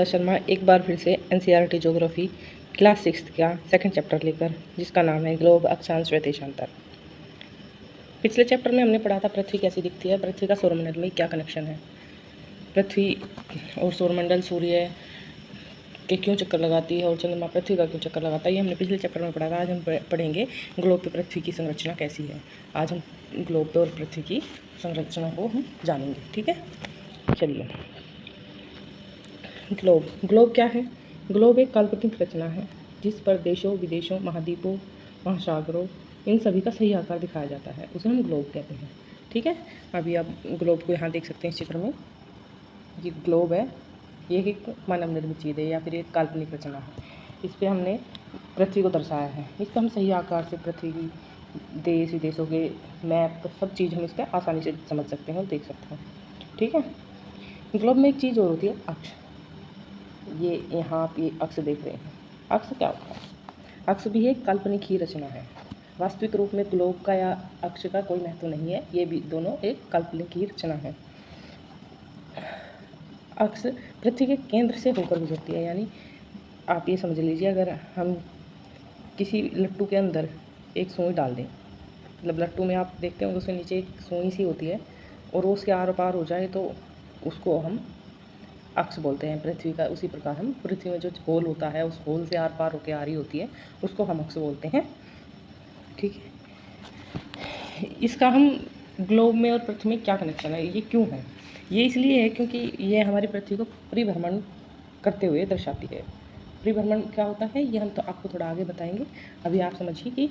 शर्मा एक बार फिर से एनसीईआरटी ज्योग्राफी क्लास 6 का सेकंड चैप्टर लेकर, जिसका नाम है ग्लोब अक्षांश व देशांतर। पिछले चैप्टर में हमने पढ़ा था पृथ्वी कैसी दिखती है, पृथ्वी का सौरमंडल में क्या कनेक्शन है, पृथ्वी और सौरमंडल सूर्य के क्यों चक्कर लगाती है और चंद्रमा पृथ्वी का क्यों चक्कर लगाता है, ये हमने पिछले चैप्टर में पढ़ा था। आज हम पढ़ेंगे ग्लोब पे पृथ्वी की संरचना कैसी है। आज हम ग्लोब पे और पृथ्वी की संरचना को हम जानेंगे। ठीक है, चलिए। ग्लोब क्या है? ग्लोब एक काल्पनिक रचना है जिस पर देशों विदेशों महाद्वीपों महासागरों इन सभी का सही आकार दिखाया जाता है, उसे हम ग्लोब कहते हैं। ठीक है, अभी आप ग्लोब को यहाँ देख सकते हैं इस चित्र में। ये ग्लोब है, ये एक मानव निर्मित चीज़ है या फिर एक काल्पनिक रचना है। इस पर हमने पृथ्वी को दर्शाया है। इसको हम सही आकार से पृथ्वी की देश विदेशों के मैप सब चीज़ हम इस पर आसानी से समझ सकते हैं और देख सकते हैं। ठीक है, ग्लोब में एक चीज़ और होती है, अक्ष। ये यहाँ आप ये अक्ष देख रहे हैं, अक्ष क्या होता है? अक्ष भी एक काल्पनिक ही रचना है। वास्तविक रूप में ग्लोब का या अक्ष का कोई महत्व नहीं है, ये भी दोनों एक काल्पनिक ही रचना है। अक्ष पृथ्वी के केंद्र से होकर गुजरती है, यानी आप ये समझ लीजिए, अगर हम किसी लट्टू के अंदर एक सुई डाल दें, मतलब लट्टू में आप देखते होंगे उसके नीचे एक सुई सी होती है और वो उसके आर पार हो जाए तो उसको हम अक्ष बोलते हैं पृथ्वी का। उसी प्रकार हम पृथ्वी में जो होल होता है उस होल से आर पार होकर आ रही होती है उसको हम अक्ष बोलते हैं। ठीक है, इसका हम ग्लोब में और पृथ्वी में क्या कनेक्शन है, ये क्यों है? ये इसलिए है क्योंकि ये हमारी पृथ्वी को परिभ्रमण करते हुए दर्शाती है। परिभ्रमण क्या होता है ये हम तो आपको थोड़ा आगे बताएंगे। अभी आप समझिए कि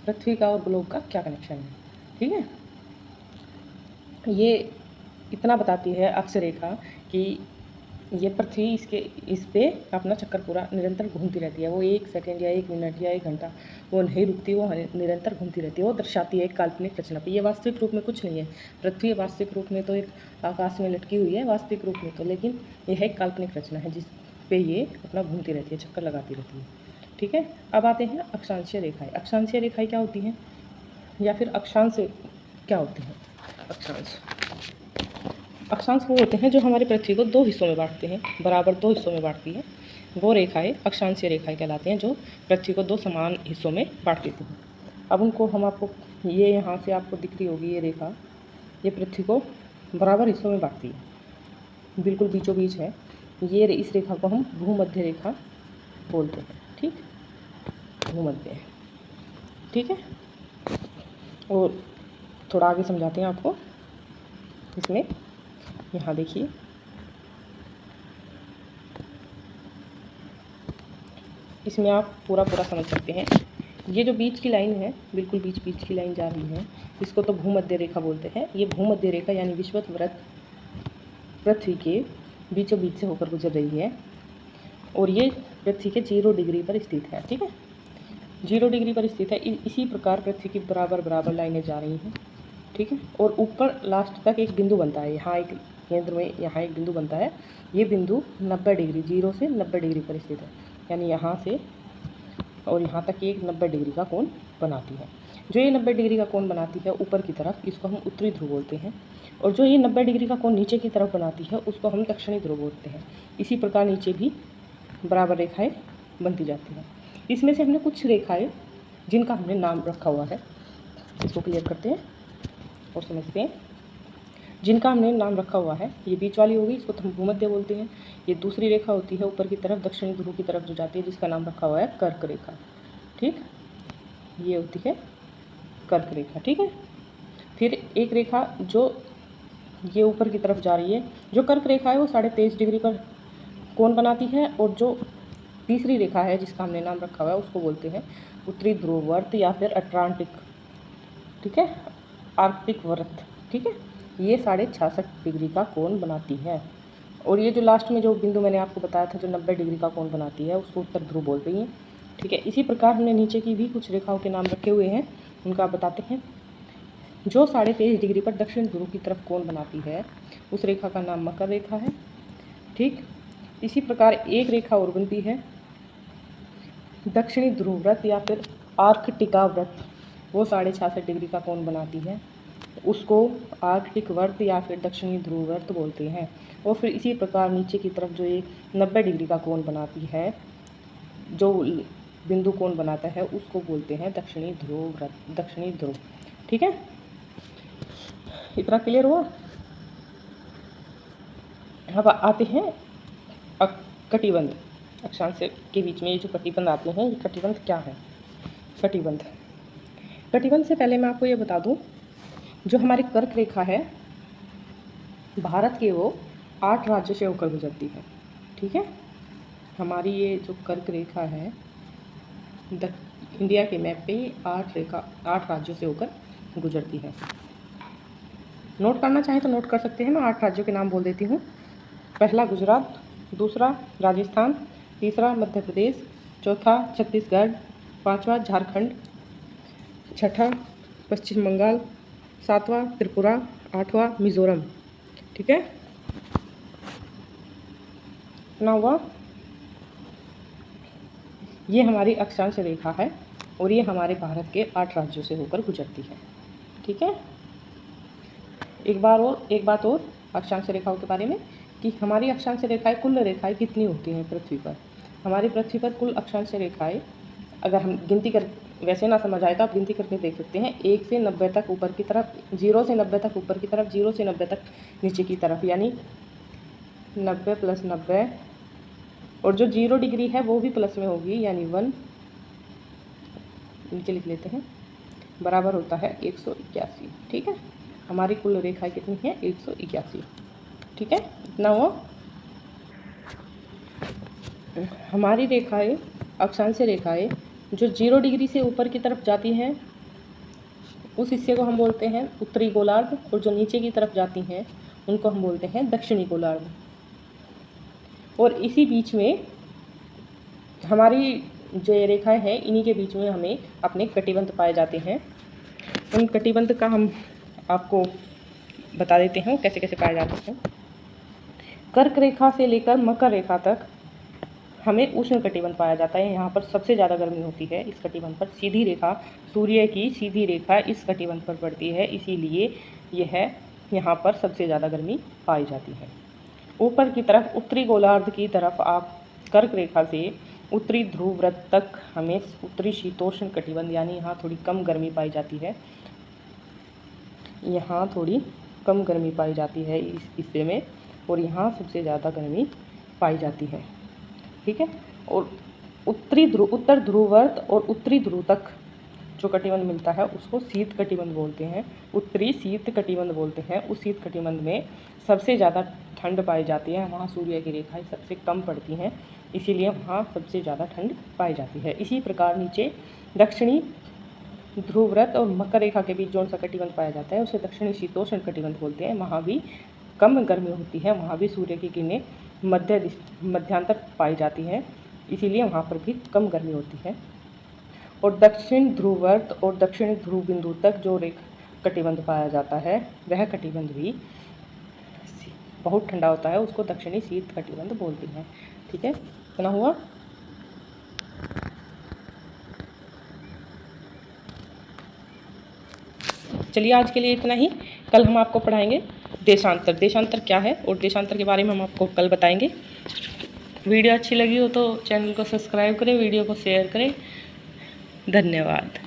पृथ्वी का और ग्लोब का क्या कनेक्शन है। ठीक है, ये इतना बताती है अक्ष रेखा कि ये पृथ्वी इस पे अपना चक्कर पूरा निरंतर घूमती रहती है। वो 1 सेकंड या 1 मिनट या 1 घंटा वो नहीं रुकती, वो निरंतर घूमती रहती है। वो दर्शाती है एक काल्पनिक रचना पे। ये वास्तविक रूप में कुछ नहीं है। पृथ्वी वास्तविक रूप में तो एक आकाश में लटकी हुई है वास्तविक रूप में तो, लेकिन यह एक काल्पनिक रचना है जिस पे ये अपना घूमती रहती है, चक्कर लगाती रहती है। ठीक है, अब आते हैं अक्षांशीय रेखाएँ। अक्षांशीय रेखाएँ क्या होती हैं या फिर अक्षांश क्या होती हैं? अक्षांश वो होते हैं जो हमारी पृथ्वी को 2 हिस्सों में बांटते हैं, बराबर 2 हिस्सों में बांटती हैं। वो रेखाएं अक्षांशीय रेखाएं कहलाते हैं जो पृथ्वी को 2 समान हिस्सों में बांट देती हैं। अब उनको हम आपको, ये यहाँ से आपको दिख रही होगी ये रेखा, ये पृथ्वी को बराबर हिस्सों में बांटती है, बिल्कुल बीचों बीच है। ये इस रेखा को हम भूमध्य रेखा बोलते हैं। ठीक, भूमध्य। ठीक है, और थोड़ा आगे समझाते हैं आपको। इसमें यहाँ देखिए, इसमें आप पूरा समझ सकते हैं। ये जो बीच की लाइन है, बिल्कुल बीच की लाइन जा रही है, इसको तो भूमध्य रेखा बोलते हैं। ये भूमध्य रेखा यानी विषुवत वृत्त पृथ्वी के बीचों बीच से होकर गुजर रही है और ये पृथ्वी के 0 डिग्री पर स्थित है। ठीक है, 0 डिग्री पर स्थित है। इसी प्रकार पृथ्वी की बराबर लाइनें जा रही हैं। ठीक है, और ऊपर लास्ट तक एक बिंदु बनता है, यहाँ एक केंद्र में यहाँ एक बिंदु बनता है। ये बिंदु 90 डिग्री, 0 से 90 डिग्री पर स्थित है, यानी यहाँ से और यहाँ तक एक 90 डिग्री का कोण बनाती है। जो ये 90 डिग्री का कोण बनाती है ऊपर की तरफ, इसको हम उत्तरी ध्रुव बोलते हैं, और जो ये 90 डिग्री का कोण नीचे की तरफ बनाती है उसको हम दक्षिणी ध्रुव बोलते हैं। इसी प्रकार नीचे भी बराबर रेखाएँ बनती जाती हैं। इसमें से हमने कुछ रेखाएँ जिनका हमने नाम रखा हुआ है, इसको क्लियर करते हैं और समझते हैं। जिनका हमने नाम रखा हुआ है, ये बीच वाली होगी, इसको तो हम भूमध्य बोलते हैं। ये दूसरी रेखा होती है ऊपर की तरफ दक्षिणी ध्रुव की तरफ जो जाती है, जिसका नाम रखा हुआ है कर्क रेखा। ठीक, ये होती है कर्क रेखा। ठीक है, फिर एक रेखा जो ये ऊपर की तरफ जा रही है, जो कर्क रेखा है वो 23.5 डिग्री पर कोण बनाती है, और जो तीसरी रेखा है जिसका हमने नाम रखा हुआ है उसको बोलते हैं उत्तरी ध्रुववर्त या फिर अटलांटिक। ठीक है, आर्कटिक वृत्त। ठीक है, ये 66.5 डिग्री का कोण बनाती है, और ये जो लास्ट में जो बिंदु मैंने आपको बताया था जो 90 डिग्री का कोण बनाती है उसको उत्तर ध्रुव बोलते हैं। ठीक है, इसी प्रकार हमने नीचे की भी कुछ रेखाओं के नाम रखे हुए हैं, उनका आप बताते हैं। जो 23.5 डिग्री पर दक्षिण ध्रुव की तरफ कोण बनाती है उस रेखा का नाम मकर रेखा है। ठीक, इसी प्रकार एक रेखा और बनती है दक्षिणी ध्रुव व्रत या फिर आर्कटिका व्रत, वो 66.5 डिग्री का कोण बनाती है। उसको आर्कटिक वर्त या फिर दक्षिणी ध्रुव वर्त बोलते हैं। और फिर इसी प्रकार नीचे की तरफ जो ये 90 डिग्री का कोण बनाती है, जो बिंदु कोण बनाता है, उसको बोलते हैं दक्षिणी ध्रुव व्रत, दक्षिणी ध्रुव। ठीक है, इतना क्लियर हुआ। अब आते हैं कटिबंध। अक्षांश के बीच में ये जो कटिबंध आते हैं, ये कटिबंध क्या है? कटिबंध से पहले मैं आपको ये बता दूं, जो हमारी कर्क रेखा है भारत के वो 8 राज्यों से होकर गुजरती है। ठीक है, हमारी ये जो कर्क रेखा है इंडिया के मैप पे 8 राज्यों से होकर गुजरती है। नोट करना चाहें तो नोट कर सकते हैं। मैं 8 राज्यों के नाम बोल देती हूँ। पहला गुजरात, दूसरा राजस्थान, तीसरा मध्य प्रदेश, चौथा छत्तीसगढ़, पांचवा झारखंड, छठा पश्चिम बंगाल, सातवां त्रिपुरा, आठवां मिजोरम। ठीक है, ना हुआ। ये हमारी अक्षांश रेखा है और ये हमारे भारत के 8 राज्यों से होकर गुजरती है। ठीक है, एक बात और अक्षांश रेखाओं के बारे में, कि हमारी अक्षांश रेखाएं, कुल रेखाएं कितनी होती हैं पृथ्वी पर। हमारी पृथ्वी पर कुल अक्षांश रेखाएं, अगर हम गिनती कर वैसे ना समझ आए तो आप गिनती करके देख सकते हैं। 1 से 90 तक ऊपर की तरफ, 0 से 90 तक ऊपर की तरफ, 0 से 90 तक नीचे की तरफ, यानी 90 + 90, और जो 0 डिग्री है वो भी प्लस में होगी, यानी 1, नीचे लिख लेते हैं, बराबर होता है 181। ठीक है, हमारी कुल रेखाएं कितनी है? 181। ठीक है, इतना हुआ। हमारी रेखाएं, अक्षांश रेखाएं जो 0 डिग्री से ऊपर की तरफ जाती हैं, उस हिस्से को हम बोलते हैं उत्तरी गोलार्ध, और जो नीचे की तरफ जाती हैं उनको हम बोलते हैं दक्षिणी गोलार्ध। और इसी बीच में हमारी जो ये रेखाएं हैं, इन्हीं के बीच में हमें अपने कटिबंध पाए जाते हैं। उन कटिबंध का हम आपको बता देते हैं कैसे कैसे पाए जाते हैं। कर्क रेखा से लेकर मकर रेखा तक हमें उष्ण कटिबंध पाया जाता है। यहाँ पर सबसे ज़्यादा गर्मी होती है इस कटिबंध पर। सीधी रेखा, सूर्य की सीधी रेखा इस कटिबंध पर पड़ती है, इसीलिए यह यहाँ पर सबसे ज़्यादा गर्मी पाई जाती है। ऊपर की तरफ उत्तरी गोलार्ध की तरफ आप कर्क रेखा से उत्तरी ध्रुव व्रत तक हमें उत्तरी शीतोष्ण कटिबंध, यानी यहाँ थोड़ी कम गर्मी पाई जाती है। यहाँ थोड़ी कम गर्मी पाई जाती है इस हिस्से में, और यहाँ सबसे ज़्यादा गर्मी पाई जाती है। ठीक है, और उत्तर ध्रुववर्त और उत्तरी ध्रुव तक जो कटिबंध मिलता है उसको शीत कटिबंध बोलते हैं, उत्तरी शीत कटिबंध बोलते हैं। उस शीत कटिबंध में सबसे ज़्यादा ठंड पाई जाती है, वहाँ सूर्य की रेखाएं सबसे कम पड़ती हैं, इसीलिए वहाँ सबसे ज़्यादा ठंड पाई जाती है। इसी प्रकार नीचे दक्षिणी ध्रुवव्रत और मकर रेखा के बीच जो सा कटिबंध पाया जाता है उसे दक्षिणी शीतोष्ण कटिबंध बोलते हैं। वहाँ भी कम गर्मी होती है, वहाँ भी सूर्य की किरणें मध्यांतर पाई जाती हैं, इसीलिए वहाँ पर भी कम गर्मी होती है। और दक्षिण ध्रुववर्त और दक्षिणी ध्रुव बिंदु तक जो कटिबंध पाया जाता है, वह कटिबंध भी बहुत ठंडा होता है, उसको दक्षिणी शीत कटिबंध बोलते हैं। ठीक है, इतना हुआ। चलिए आज के लिए इतना ही। कल हम आपको पढ़ाएंगे देशांतर। देशांतर क्या है और देशांतर के बारे में हम आपको कल बताएंगे। वीडियो अच्छी लगी हो तो चैनल को सब्सक्राइब करें, वीडियो को शेयर करें। धन्यवाद।